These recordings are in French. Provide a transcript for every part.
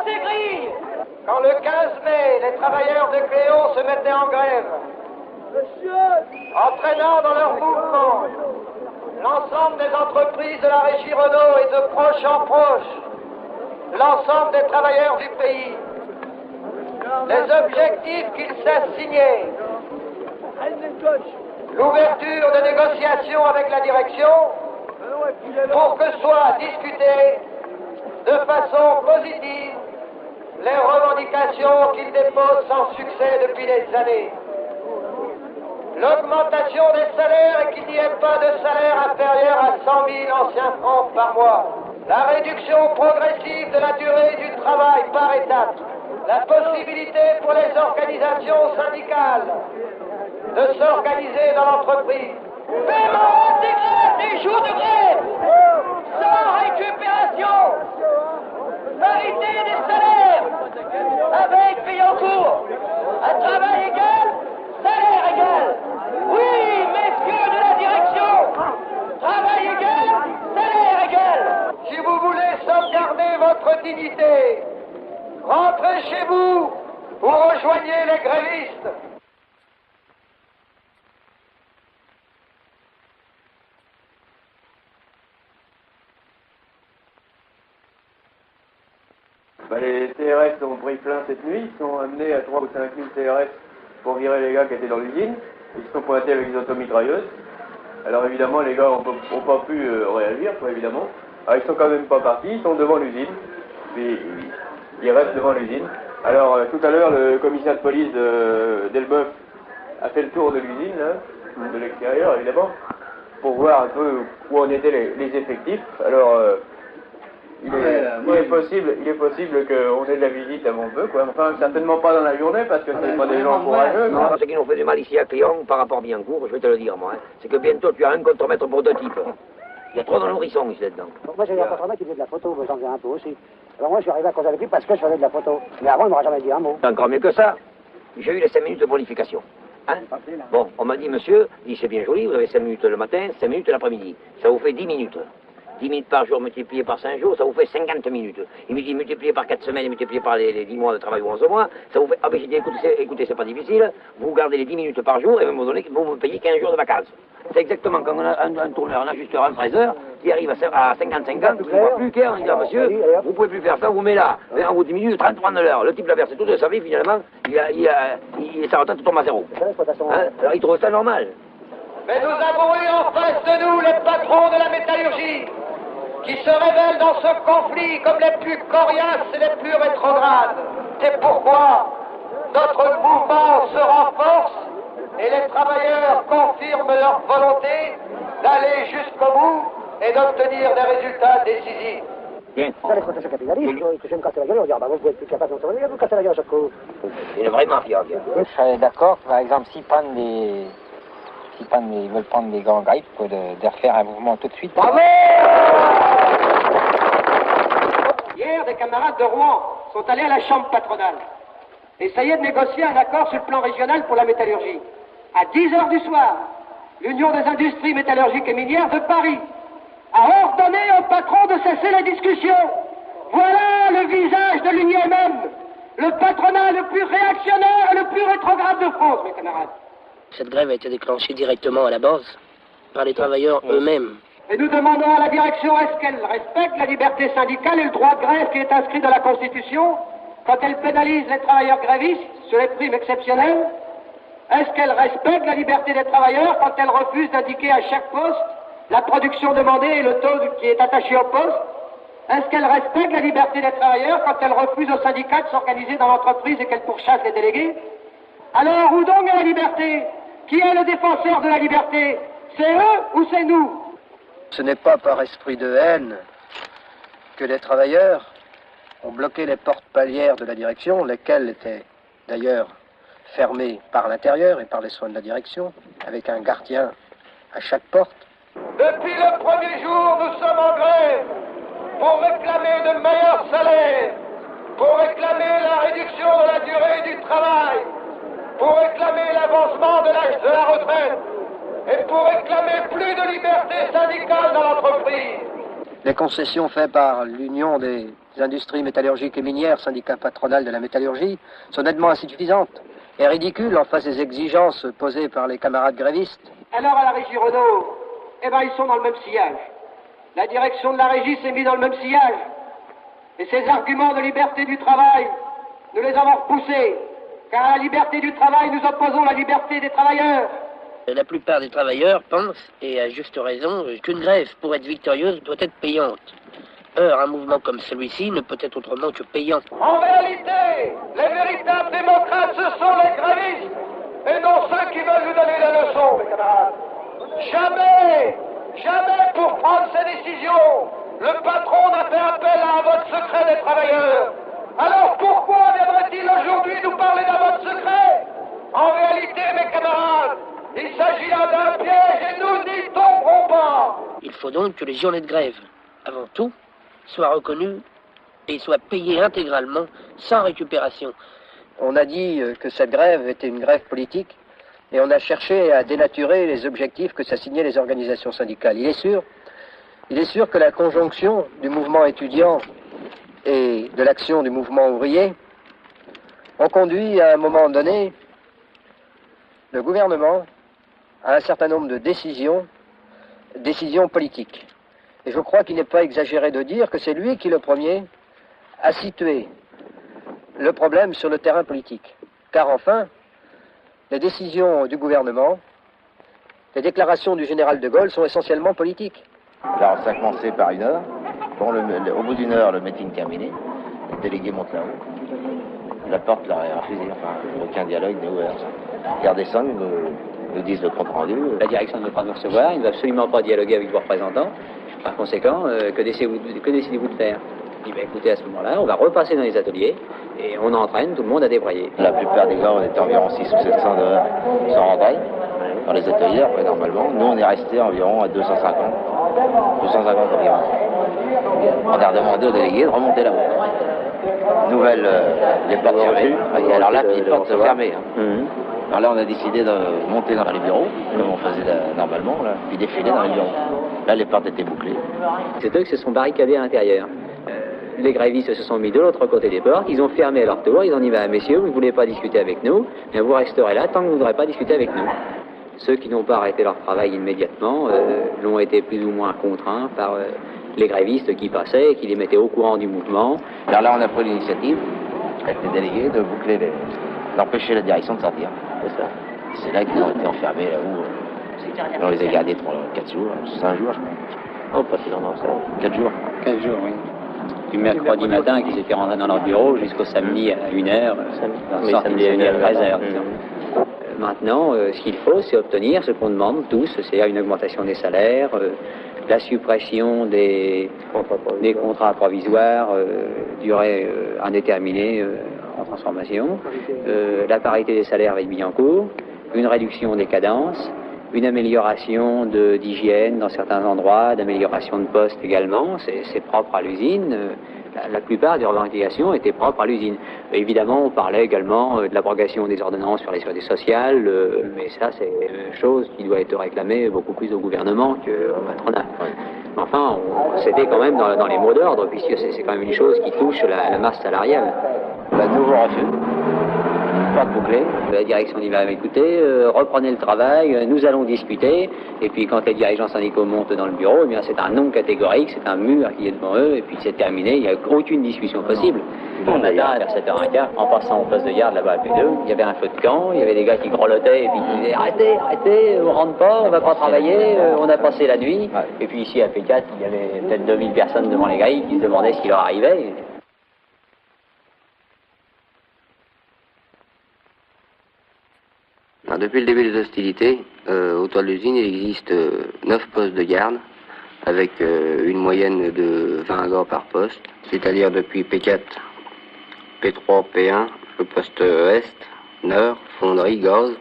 ces grilles. Quand le 15 mai, les travailleurs de Cléon se mettaient en grève, entraînant dans leur mouvement l'ensemble des entreprises de la régie Renault et de proche en proche, l'ensemble des travailleurs du pays, les objectifs qu'ils s'assignaient, l'ouverture de négociations avec la direction pour que soient discutées de façon positive les revendications qu'ils déposent sans succès depuis des années. L'augmentation des salaires et qu'il n'y ait pas de salaire inférieur à 100 000 anciens francs par mois. La réduction progressive de la durée du travail par étape. La possibilité pour les organisations syndicales de s'organiser dans l'entreprise. Paiement intégral des jours de grève, sans récupération. Parité des salaires, avec paye en cours. Un travail égal, salaire égal. Oui, messieurs de la direction, travail égal, salaire égal. Si vous voulez sauvegarder votre dignité, rentrez chez vous ou rejoignez les grévistes. Les CRS ont pris plein cette nuit, ils sont amenés à 3 ou 5 000 CRS pour virer les gars qui étaient dans l'usine. Ils se sont pointés avec des automitrailleuses. Alors évidemment, les gars n'ont pas pu réagir, quoi, évidemment. Alors ils sont quand même pas partis, ils sont devant l'usine. Puis ils restent devant l'usine. Alors tout à l'heure, le commissaire de police d'Elbeuf a fait le tour de l'usine, de l'extérieur évidemment, pour voir un peu où en étaient les effectifs. Alors il est possible qu'on ait de la visite avant peu, quoi. Enfin, certainement pas dans la journée, parce que c'est pas des gens courageux. Non, ce qui nous fait du mal ici à Cléon, par rapport à Billancourt, je vais te le dire, moi, c'est que bientôt tu as un contremaître prototype. Il y a trop de nourrissons ici là-dedans. Moi, j'ai un contremaître qui faisait de la photo, j'en faisais un peu aussi. Alors moi, je suis arrivé à cause avec lui parce que je faisais de la photo. Mais avant, il ne m'aurait jamais dit un mot. Encore mieux que ça, j'ai eu les 5 minutes de bonification. Hein? Bon, on m'a dit, monsieur, c'est bien joli, vous avez 5 minutes le matin, 5 minutes l'après-midi. Ça vous fait 10 minutes. 10 minutes par jour multiplié par 5 jours, ça vous fait 50 minutes. Il me dit multiplié par 4 semaines, multiplié par les 10 mois de travail ou 11 mois, ça vous fait... Ah ben j'ai dit, écoutez, c'est pas difficile, vous gardez les 10 minutes par jour et à un moment donné, vous me payez 15 jours de vacances. C'est exactement quand on a un tourneur, un ajusteur, un fraiseur, qui arrive à 55 ans, qui ne voit plus clair, on dit, ah, monsieur, vous pouvez plus faire ça, vous mettez là. Et on vous diminue de 30 francs de l'heure. Le type l'a versé toute sa vie, finalement, sa retraite tombe à zéro. Hein? Alors il trouve ça normal. Mais nous avons eu en face de nous les patrons de la métallurgie, qui se révèlent dans ce conflit comme les plus coriaces et les plus rétrogrades. C'est pourquoi notre mouvement se renforce et les travailleurs confirment leur volonté d'aller jusqu'au bout et d'obtenir des résultats décisifs. Bien. Je vais me casser la gueule, on va dire, bah, vous pouvez être plus capable de vous casser la gueule à chaque coup. C'est une vraie mafia. Je serais d'accord, par exemple, s'ils veulent prendre des grands grippes, de refaire un mouvement tout de suite. Bravo! Hier, des camarades de Rouen sont allés à la chambre patronale. Essayer de négocier un accord sur le plan régional pour la métallurgie. À 10 heures du soir, l'Union des industries métallurgiques et minières de Paris a ordonné au patron de cesser la discussion. Voilà le visage de l'Union même, le patronat le plus réactionnaire et le plus rétrograde de France, mes camarades. Cette grève a été déclenchée directement à la base par les travailleurs eux-mêmes. Et nous demandons à la direction, est-ce qu'elle respecte la liberté syndicale et le droit de grève qui est inscrit dans la Constitution quand elle pénalise les travailleurs grévistes sur les primes exceptionnelles? Est-ce qu'elle respecte la liberté des travailleurs quand elle refuse d'indiquer à chaque poste la production demandée et le taux qui est attaché au poste? Est-ce qu'elle respecte la liberté des travailleurs quand elle refuse aux syndicats de s'organiser dans l'entreprise et qu'elle pourchasse les délégués? Alors, où donc est la liberté? Qui est le défenseur de la liberté? C'est eux ou c'est nous? Ce n'est pas par esprit de haine que les travailleurs ont bloqué les portes palières de la direction, lesquelles étaient d'ailleurs fermées par l'intérieur et par les soins de la direction, avec un gardien à chaque porte. Depuis le premier jour, nous sommes en grève pour réclamer de meilleurs salaires, pour réclamer la réduction de la durée du travail, pour réclamer l'avancement de l'âge de la retraite et pour réclamer plus de liberté syndicale dans l'entreprise. les concessions faites par l'Union des industries métallurgiques et minières, syndicat patronal de la métallurgie, sont nettement insuffisantes et ridicules en face des exigences posées par les camarades grévistes. Alors à la régie Renault, eh ben ils sont dans le même sillage. La direction de la régie s'est mise dans le même sillage. Et ces arguments de liberté du travail, nous les avons repoussés. Car à la liberté du travail, nous opposons la liberté des travailleurs. La plupart des travailleurs pensent, et à juste raison, qu'une grève, pour être victorieuse, doit être payante. Or, un mouvement comme celui-ci ne peut être autrement que payant. En réalité, les véritables démocrates, ce sont les grévistes, et non ceux qui veulent nous donner la leçon, mes camarades. Jamais pour prendre ces décisions, le patron n'a fait appel à un vote secret des travailleurs. Alors pourquoi viendrait-il aujourd'hui nous parler d'un vote secret? En réalité, mes camarades, il s'agit là d'un piège et nous n'y tomberons pas. Il faut donc que les journées de grève, avant tout, soient reconnues et soient payées intégralement, sans récupération. On a dit que cette grève était une grève politique et on a cherché à dénaturer les objectifs que s'assignaient les organisations syndicales. Il est sûr que la conjonction du mouvement étudiant et de l'action du mouvement ouvrier ont conduit à un moment donné le gouvernement à un certain nombre de décisions politiques. Et je crois qu'il n'est pas exagéré de dire que c'est lui qui, le premier, a situé le problème sur le terrain politique. Car enfin, les décisions du gouvernement, les déclarations du général de Gaulle sont essentiellement politiques. Alors ça a commencé par 1 heure. Bon, au bout d'1 heure, le meeting terminé. Le délégué monte là-haut. La porte leur est refusée. Enfin, aucun dialogue n'est ouvert. Ils redescendent, nous disent le compte rendu. La direction ne veut pas nous recevoir. Ils ne veulent absolument pas dialoguer avec vos représentants. Par conséquent, que décidez-vous de faire? Je dis, ben, écoutez, à ce moment-là, on va repasser dans les ateliers et on entraîne tout le monde à débrayer. La plupart des gars, on était environ 600 ou 700 sans rentrer dans les ateliers, après normalement. Nous, on est resté environ à 250 environ. On a demandé aux délégués de remonter là-haut. Nouvelle, les portes fermées. Et alors là, les portes fermées. Alors là, on a décidé de monter dans les bureaux, comme on faisait normalement, là, puis défiler dans les bureaux. Là, les portes étaient bouclées. C'est eux qui se sont barricadés à l'intérieur. Les grévistes se sont mis de l'autre côté des portes, ils ont fermé à leur tour, ils ont dit, messieurs, vous ne voulez pas discuter avec nous, mais vous resterez là tant que vous ne voudrez pas discuter avec nous. Ceux qui n'ont pas arrêté leur travail immédiatement l'ont été plus ou moins contraints par les grévistes qui passaient et qui les mettaient au courant du mouvement. Alors là, on a pris l'initiative, avec les délégués, de boucler d'empêcher la direction de sortir. C'est ça. C'est là qu'ils ont été enfermés, là-haut. On les a gardés 4 jours, 5 jours, je crois. Oh, pas si longtemps, ça. 4 jours. 15 jours, oui. Du mercredi matin qu'ils étaient rentrés dans leur bureau jusqu'au samedi à 1h, sortis à 13h. Maintenant, ce qu'il faut, c'est obtenir ce qu'on demande tous, c'est une augmentation des salaires, la suppression des contrats provisoires, durée indéterminée en transformation, la parité des salaires avec Billancourt, une réduction des cadences, une amélioration d'hygiène dans certains endroits, d'amélioration de postes également, c'est propre à l'usine. La plupart des revendications étaient propres à l'usine. Évidemment, on parlait également de l'abrogation des ordonnances sur les sécurités sociales, mais ça, c'est une chose qui doit être réclamée beaucoup plus au gouvernement qu'au patronat. Mais enfin, c'était quand même dans les mots d'ordre, puisque c'est quand même une chose qui touche la masse salariale. Un nouveau refus. Porte bouclée. La direction dit, écoutez, reprenez le travail, nous allons discuter, et puis quand les dirigeants syndicaux montent dans le bureau, eh bien c'est un non catégorique, c'est un mur qui est devant eux, et puis c'est terminé, il n'y a aucune discussion possible. Le matin, vers 7h15, en passant au poste de garde là-bas à P2, il y avait un feu de camp, il y avait des gars qui grelottaient, et puis qui disaient, arrêtez, on rentre pas, on va pas travailler, on a passé la nuit, et puis ici à P4, il y avait peut-être 2000 personnes devant les grilles qui se demandaient ce qui leur arrivait. Alors, depuis le début des hostilités, au toit de l'usine, il existe 9 postes de garde, avec une moyenne de 20 gars par poste, c'est-à-dire depuis P4, P3, P1, le poste Est, Nord, Fonderie, Gaz.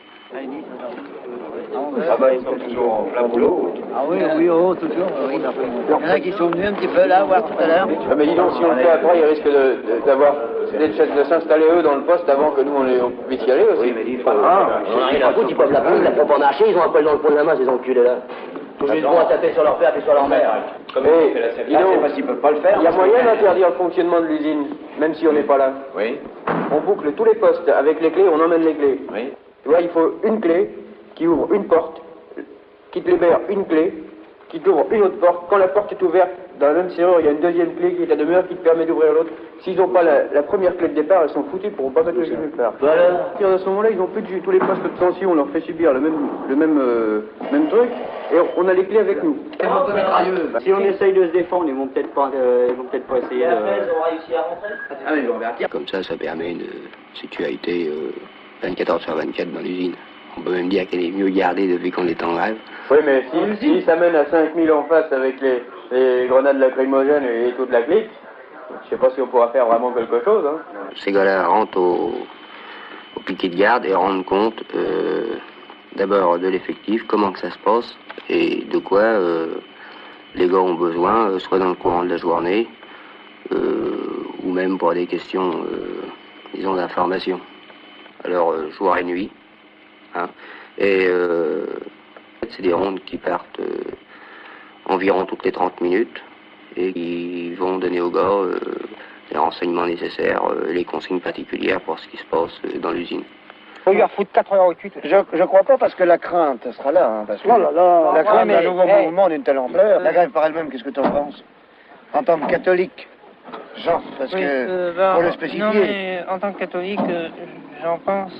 Ah bah ils sont toujours en plein boulot. Ah oui, toujours. Oui. Il y en a qui sont venus un petit peu là, voir tout à l'heure. Ah mais dis donc, si on le fait après, ils risquent de s'installer eux dans le poste avant que nous on puisse y aller aussi. Oui, mais dis, on a rien à foutre, ils peuvent la prendre, la propre en archer, ils ont un poil dans le fond de la main, ces enculés là. Tous les droits à taper sur leur père et sur leur mère. Comme Et, fait la CFA, dis donc, je sais pas s'ils peuvent pas le faire. il y a moyen d'interdire le fonctionnement de l'usine, même si on n'est pas là. Oui. On boucle tous les postes avec les clés, on emmène les clés. Oui. Tu vois, il faut une clé qui ouvre une porte, qui te libère une clé, qui t'ouvre une autre porte. Quand la porte est ouverte, dans la même serrure, il y a une deuxième clé qui est à demeure qui te permet d'ouvrir l'autre. S'ils n'ont pas la première clé de départ, ils sont foutus, ils ne pourront pas mettre le jus nulle part. Voilà. À partir de ce moment-là, ils n'ont plus de jus. Tous les postes de tension, on leur fait subir le même truc, et on a les clés avec nous. Si on essaye de se défendre, ils vont peut-être pas essayer de... Ah mais ils vont revertir. Comme ça permet une sécurité 24 heures sur 24 dans l'usine. On peut même dire qu'elle est mieux gardée depuis qu'on est en grève. Oui, mais si ça mène à 5000 en face avec les grenades lacrymogènes et toute la clique, je sais pas si on pourra faire vraiment quelque chose. Hein. Ces gars-là rentrent au piquet de garde et rendent compte d'abord de l'effectif, comment que ça se passe et de quoi les gars ont besoin, soit dans le courant de la journée ou même pour des questions, disons, d'information. Alors, jour et nuit. Hein. Et c'est des rondes qui partent environ toutes les 30 minutes et qui vont donner aux gars les renseignements nécessaires, les consignes particulières pour ce qui se passe dans l'usine. On lui refoutre 4h08. Je crois pas parce que la crainte sera là. Hein, parce que Oh là là, la crainte d'un mais, nouveau mouvement d'une telle ampleur. La grève par elle-même, qu'est-ce que tu en penses? En tant que catholique, Jean, parce que pour le spécifier. Non, mais en tant que catholique, j'en pense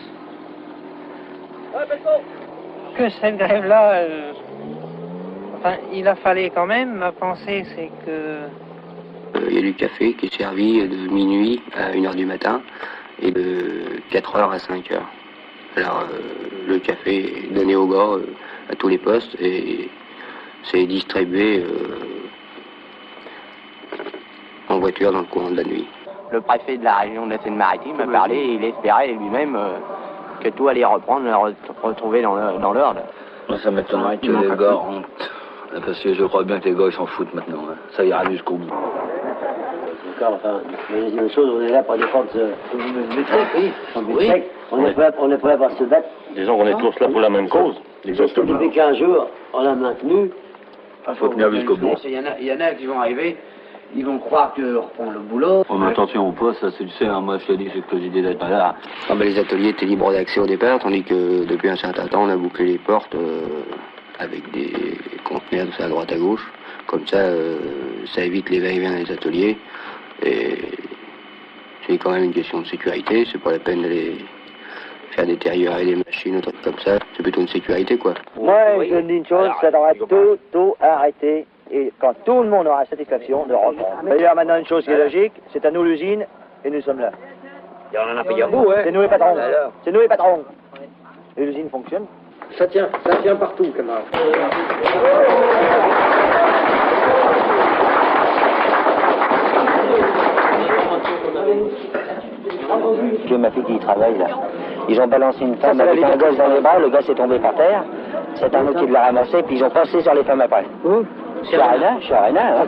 que cette grève-là, enfin, il a fallu quand même. Ma pensée, c'est que... Il y a du café qui est servi de minuit à 1h du matin et de 4h à 5h. Alors, le café est donné aux gars à tous les postes et c'est distribué en voiture dans le courant de la nuit. Le préfet de la région de la Seine-Maritime a parlé et il espérait lui-même que tout allait reprendre, retrouver dans l'ordre. Moi, ça m'étonnerait que les gars rentrent, parce que je crois bien que les gars ils s'en foutent maintenant. Hein. Ça ira jusqu'au bout. Enfin, mais une chose, on est là pour défendre le truc, oui. On est prêt à se battre. Disons qu'on est tous là pour la même cause. Surtout depuis 15 jours, on a maintenu. Il faut tenir jusqu'au bout. Il y en a qui vont arriver, ils vont croire que reprend le boulot. On met attention au poste, ça tu sais, hein, moi je te dis, c'est que j'ai dit d'être là. Ah ben, les ateliers étaient libres d'accès au départ, tandis que depuis un certain temps, on a bouclé les portes avec des conteneurs à droite à gauche. Comme ça, ça évite les va-et-vient dans les ateliers. Et c'est quand même une question de sécurité, c'est pas la peine d'aller faire détériorer des machines ou trucs comme ça. C'est plutôt une sécurité, quoi. Moi, je dis une chose, ça devrait tout arrêter. Et quand tout le monde aura satisfaction de reprendre. D'ailleurs, maintenant, une chose qui est logique, c'est à nous l'usine, et nous sommes là. Et on en a payé un bout, hein. C'est nous les patrons. C'est nous les patrons. Et l'usine fonctionne. Ça tient partout, camarade. J'ai ma fille qui y travaille là. Ils ont balancé une femme avec un gosse dans les bras, le gosse est tombé par terre. C'est un autre qui l'a ramassé, puis ils ont passé sur les femmes après. Chez Arena, hein.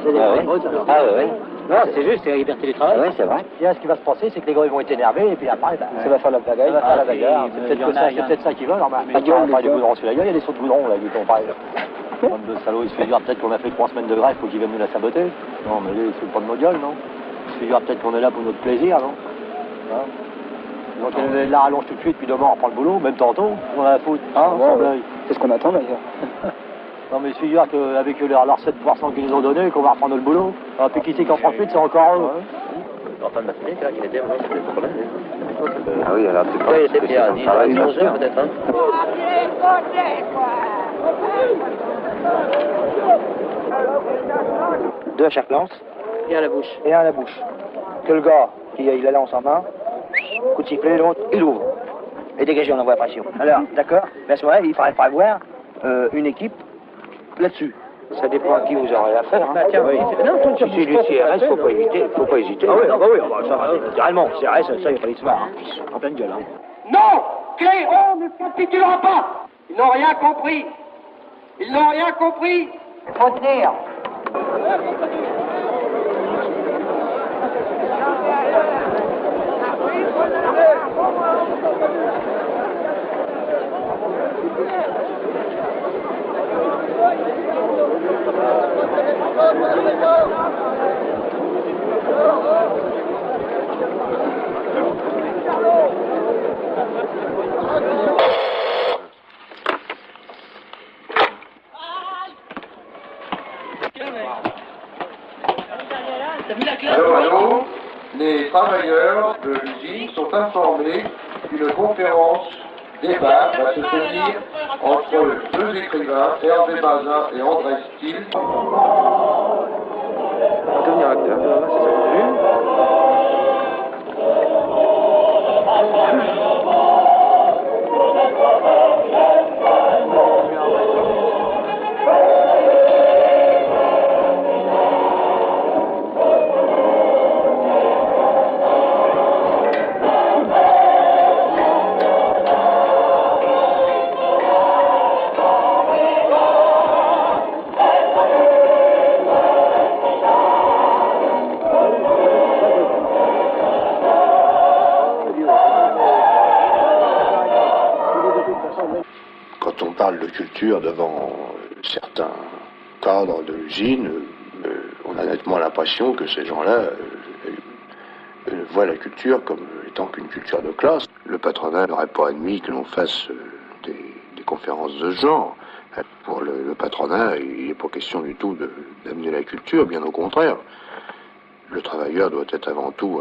Ah oui. Non, c'est juste, c'est la liberté du travail. Oui, c'est vrai. Bien, ce qui va se passer, c'est que les gars ils vont être énervés, et puis après, ça va faire la bagarre. C'est peut-être ça qu'ils veulent. Il y a des goudrons sur la gueule, il y a des sauts de goudron là, qui tombent pareil. Bande de salauds, ils se figurent peut-être qu'on a fait 3 semaines de grève, faut qu'ils viennent nous la saboter. Non, mais ils se foutent pas de nos gueules, non. Ils se figurent peut-être qu'on est là pour notre plaisir, non. Hein? Donc elle la rallonge tout de suite, puis demain on reprend le boulot, même tantôt, on a la faute. C'est ce qu'on attend d'ailleurs. Non mais il se figure qu'avec leurs 7% qu'ils nous ont donné, qu'on va reprendre le boulot. Alors, puis qui c'est qui en profite, c'est encore eux. En fin de matinée, c'est là qu'il était, c'était le problème. Ah oui, alors c'est pas... Oui, c'était bien, 11 heures peut-être, hein. Deux à chaque lance. Et à la bouche. Et un à la bouche. Que le gars qui a la lance en main, coup de sifflet, l'autre, il ouvre. Et dégagé, on envoie la pression. Alors, d'accord, mais à ce moment-là, il faudrait avoir une équipe là-dessus. Ça dépend à qui vous aurez affaire. Hein. Tiens, oui. Non, si c'est du CRS, faut pas hésiter. Ah oui, ça va, naturellement, CRS, ça, il fallait se voir. En pleine gueule, hein. Non, Cléron ne capitulera pas. Ils n'ont rien compris. Il faut tenir. Allô, les travailleurs de l'usine sont informés qu'une conférence débat va se tenir entre deux écrivains, Hervé Bazin et André Steele. Devenir acteur, c'est ça Quand on parle de culture devant certains cadres de l'usine, on a nettement l'impression que ces gens-là voient la culture comme étant qu'une culture de classe. Le patronat n'aurait pas admis que l'on fasse des conférences de ce genre. Pour le patronat, il n'est pas question du tout d'amener la culture, bien au contraire. Le travailleur doit être avant tout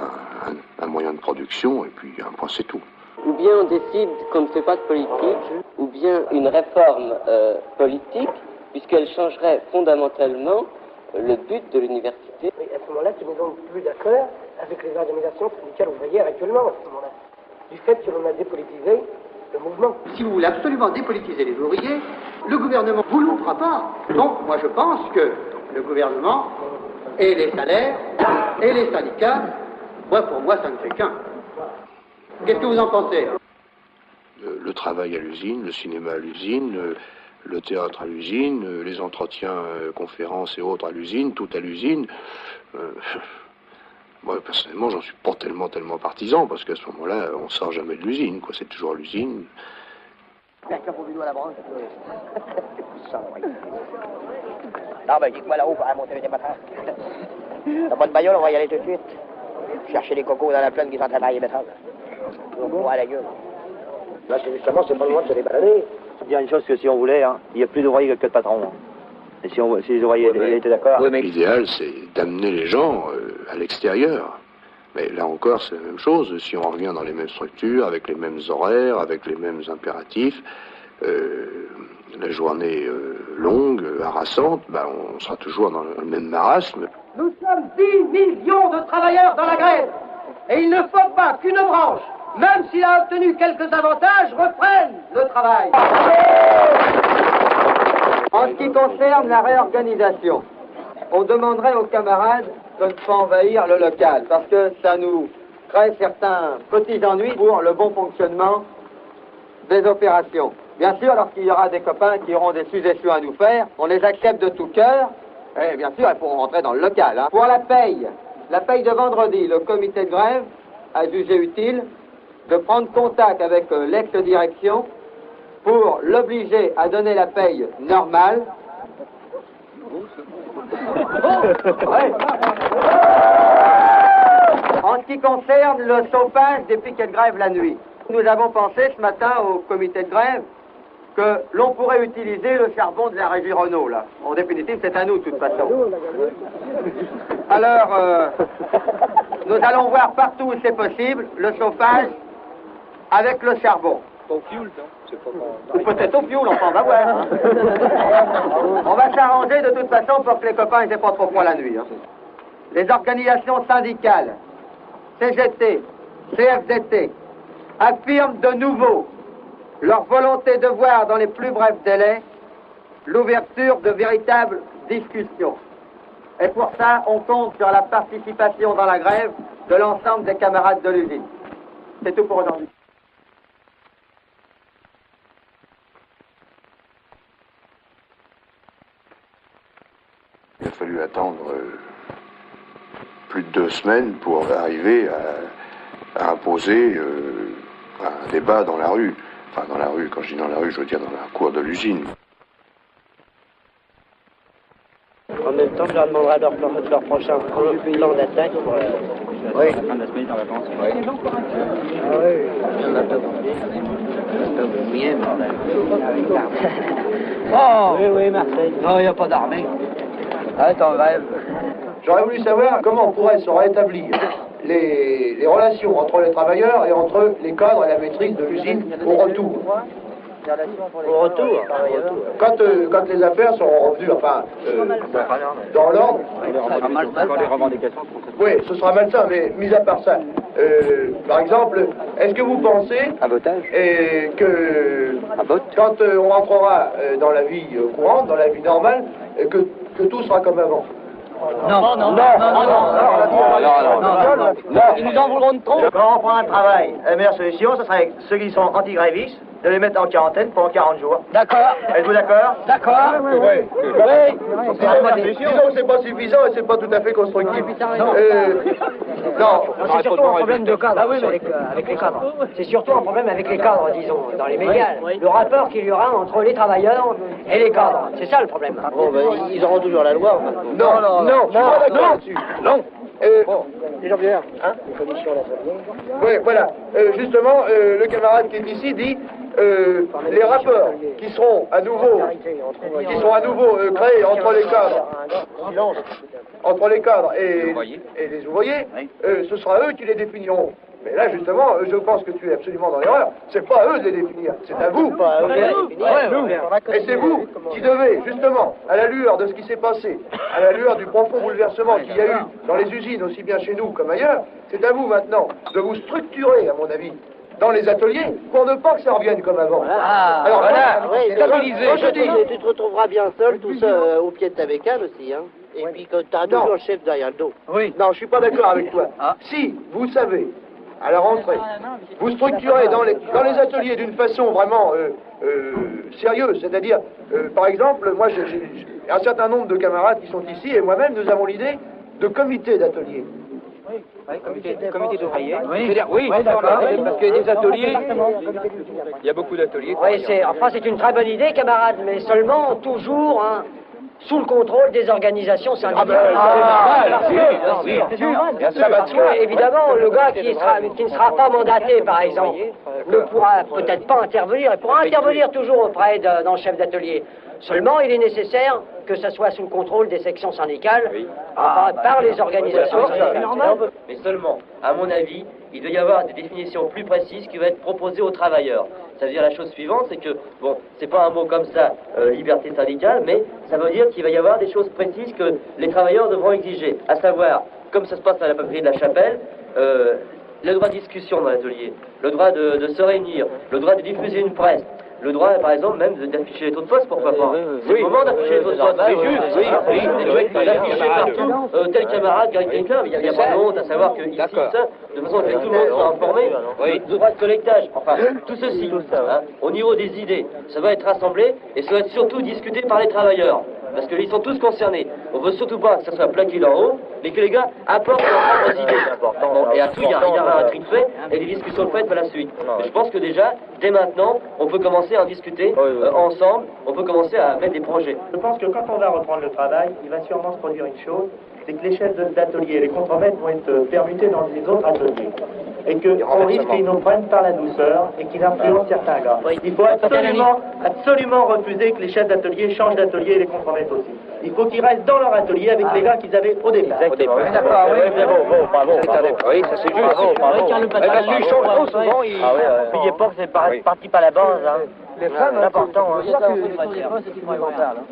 un moyen de production, et puis un point, c'est tout. Ou bien on décide qu'on ne fait pas de politique, ou bien une réforme politique, puisqu'elle changerait fondamentalement le but de l'université. Oui, à ce moment-là, tu n'es donc plus d'accord avec les organisations syndicales ouvrières actuellement, à ce moment-là, du fait que l'on a dépolitisé le mouvement. Si vous voulez absolument dépolitiser les ouvriers, le gouvernement vous le fera pas. Donc, moi je pense que le gouvernement et les salaires et les syndicats, pour moi ça ne fait qu'un. Qu'est-ce que vous en pensez? Le travail à l'usine, le cinéma à l'usine, le théâtre à l'usine, les entretiens, conférences et autres à l'usine, tout à l'usine. Moi, personnellement, j'en suis pas tellement partisan, parce qu'à ce moment-là, on sort jamais de l'usine, quoi. C'est toujours l'usine. Non, ben dites-moi là-haut, pour monter les matin. T'as pas de bagnole, on va y aller tout de suite. Chercher les cocos dans la plaine qui sont en train de tailler betterave. On voit à la gueule. Là, justement, c'est pas le moment de se les balader. Je veux dire une chose que si on voulait, il n'y a plus d'ouvriers que de patrons. Et si les ouvriers étaient d'accord... L'idéal, c'est d'amener les gens à l'extérieur. Mais là encore, c'est la même chose. Si on revient dans les mêmes structures, avec les mêmes horaires, avec les mêmes impératifs, la journée longue, harassante, on sera toujours dans le même marasme. Nous sommes 10 millions de travailleurs dans la grève. Et il ne faut pas qu'une branche, même s'il a obtenu quelques avantages, reprenne le travail. En ce qui concerne la réorganisation, on demanderait aux camarades de ne pas envahir le local, parce que ça nous crée certains petits ennuis pour le bon fonctionnement des opérations. Bien sûr, lorsqu'il y aura des copains qui auront des suggestions à nous faire, on les accepte de tout cœur, et bien sûr, elles pourront rentrer dans le local. Pour la paye de vendredi, le comité de grève a jugé utile de prendre contact avec l'ex-direction pour l'obliger à donner la paye normale. Ouais. En ce qui concerne le chauffage des piquets de grève la nuit, nous avons pensé ce matin au comité de grève que l'on pourrait utiliser le charbon de la régie Renault, là. En définitive, c'est à nous, de toute façon. Alors, nous allons voir partout où c'est possible le chauffage avec le charbon. Au fioul, Ou peut-être au fioul, on va voir. Hein. On va s'arranger de toute façon pour que les copains n'aient pas trop froid la nuit. Hein. Les organisations syndicales, CGT, CFDT, affirment de nouveau leur volonté de voir dans les plus brefs délais l'ouverture de véritables discussions. Et pour ça, on compte sur la participation dans la grève de l'ensemble des camarades de l'usine. C'est tout pour aujourd'hui. Il a fallu attendre plus de 2 semaines pour arriver à imposer un débat dans la rue. Enfin, dans la rue, quand je dis dans la rue, je veux dire dans la cour de l'usine. En même temps, je leur demanderai leur prochain plan d'attaque pour Oui. La fin de la semaine en vacances. Oui. Ah oui. Il y en a pas Oh oui, Marseille. Non, il n'y a pas d'armée. Arrête en grève. J'aurais voulu savoir comment on pourrait se rétablir les relations entre les travailleurs et entre les cadres et la maîtrise de l'usine au retour. Au retour. Quand les affaires seront revenues, enfin, dans l'ordre. Les revendications. Oui, ce sera malsain, mais mis à part ça, par exemple, est-ce que vous pensez que quand on rentrera dans la vie courante, dans la vie normale, que tout sera comme avant? Non. Ils nous en voudront de trop. Quand on prend un travail, la meilleure solution, ce serait ceux qui sont anti-grévistes, de les mettre en quarantaine pendant 40 jours. D'accord. Êtes-vous d'accord? D'accord. Oui. Disons que c'est pas suffisant et c'est pas tout à fait constructif. Non, c'est surtout un problème de cadre avec les cadres. C'est surtout un problème avec les cadres, disons, dans les médias. Le rapport qu'il y aura entre les travailleurs et les cadres. C'est ça le problème. Bon, ben, ils auront toujours la loi. Non, non. Les gens viennent, hein? Oui, voilà. Justement, le camarade qui est ici dit les rapports qui seront à nouveau créés entre les cadres et les ouvriers, ce sera eux qui les définiront. Mais là, justement, je pense que tu es absolument dans l'erreur. C'est pas à eux de les définir, c'est à vous. Et c'est vous qui devez, justement, à la lueur de ce qui s'est passé, à la lueur du profond bouleversement qu'il y a eu dans les usines, aussi bien chez nous comme ailleurs, c'est à vous maintenant de vous structurer, à mon avis, dans les ateliers, pour ne pas que ça revienne comme avant. Alors tu te retrouveras bien seul, tout ça, au pied de ta bécane aussi, hein. Et puis que tu as toujours le chef derrière le dos. Oui. Non, je suis pas d'accord avec toi. Si vous savez, à la rentrée, vous structurez dans les ateliers d'une façon vraiment sérieuse, c'est-à-dire, par exemple, moi j'ai un certain nombre de camarades qui sont ici et moi-même nous avons l'idée de comités d'ateliers. Comité d'ouvriers. Oui, d'accord. Parce qu'il y a des ateliers. Il y a beaucoup d'ateliers. Oui, c'est une très bonne idée, camarades, mais seulement toujours sous le contrôle des organisations syndicales. Évidemment, le gars qui ne sera pas mandaté, par exemple, ne pourra peut-être pas intervenir. Il pourra intervenir toujours auprès d'un chef d'atelier. Seulement, il est nécessaire que ce soit sous le contrôle des sections syndicales, par les organisations syndicales. Mais seulement, à mon avis, il doit y avoir des définitions plus précises qui vont être proposées aux travailleurs. Ça veut dire la chose suivante, c'est que, bon, c'est pas un mot comme ça, liberté syndicale, mais ça veut dire qu'il va y avoir des choses précises que les travailleurs devront exiger. À savoir, comme ça se passe à la papeterie de la Chapelle, le droit de discussion dans l'atelier, le droit de se réunir, le droit de diffuser une presse, le droit, par exemple, même d'afficher les taux de poste, pourquoi pas. C'est le moment d'afficher les taux de poste. C'est juste, d'afficher partout tel camarade, quelqu'un, il n'y a pas de honte à savoir que ici, ça, de façon que tout le monde soit informé, le droit de collectage, enfin, tout ceci, au niveau des idées, ça va être rassemblé et ça va être surtout discuté par les travailleurs. Parce qu'ils sont tous concernés. On ne veut surtout pas que ça soit plaqué d'en haut, mais que les gars apportent leurs propres idées. Bon, et à tout, il y aura un tri de fait et des discussions faites par la suite. Mais je pense que déjà, dès maintenant, on peut commencer à en discuter ensemble, on peut commencer à mettre des projets. Je pense que quand on va reprendre le travail, il va sûrement se produire une chose, c'est que les chefs d'atelier et les contremaîtres vont être permutés dans les autres ateliers. Et qu'on risque qu'ils nous prennent par la douceur et qu'ils influencent certains gars. Il faut absolument refuser que les chefs d'atelier changent d'atelier et les contremettent aussi. Il faut qu'ils restent dans leur atelier avec les gars qu'ils avaient au départ. D'accord, Oui, ça c'est juste. Ils changent trop souvent, n'oubliez pas que c'est parti par la base. Les femmes, c'est important.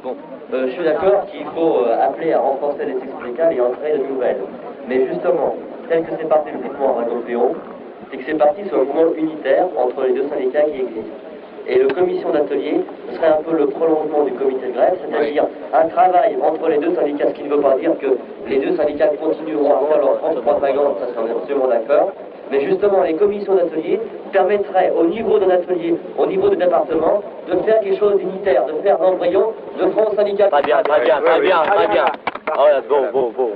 Bon, je suis d'accord qu'il faut appeler à renforcer les sections syndicales et en créer de nouvelles. Mais justement, tel que c'est parti le mouvement Radio-Péon, c'est que c'est parti sur un mouvement unitaire entre les deux syndicats qui existent. Et le commission d'atelier serait un peu le prolongement du comité de grève, c'est-à-dire un travail entre les deux syndicats, ce qui ne veut pas dire que les deux syndicats continueront à faire leur propre propagande, ça c'est absolument d'accord. Mais justement, les commissions d'atelier permettraient au niveau d'un atelier, au niveau du département, de faire quelque chose d'unitaire, de faire l'embryon de front syndical. Très bien. Oh, bon.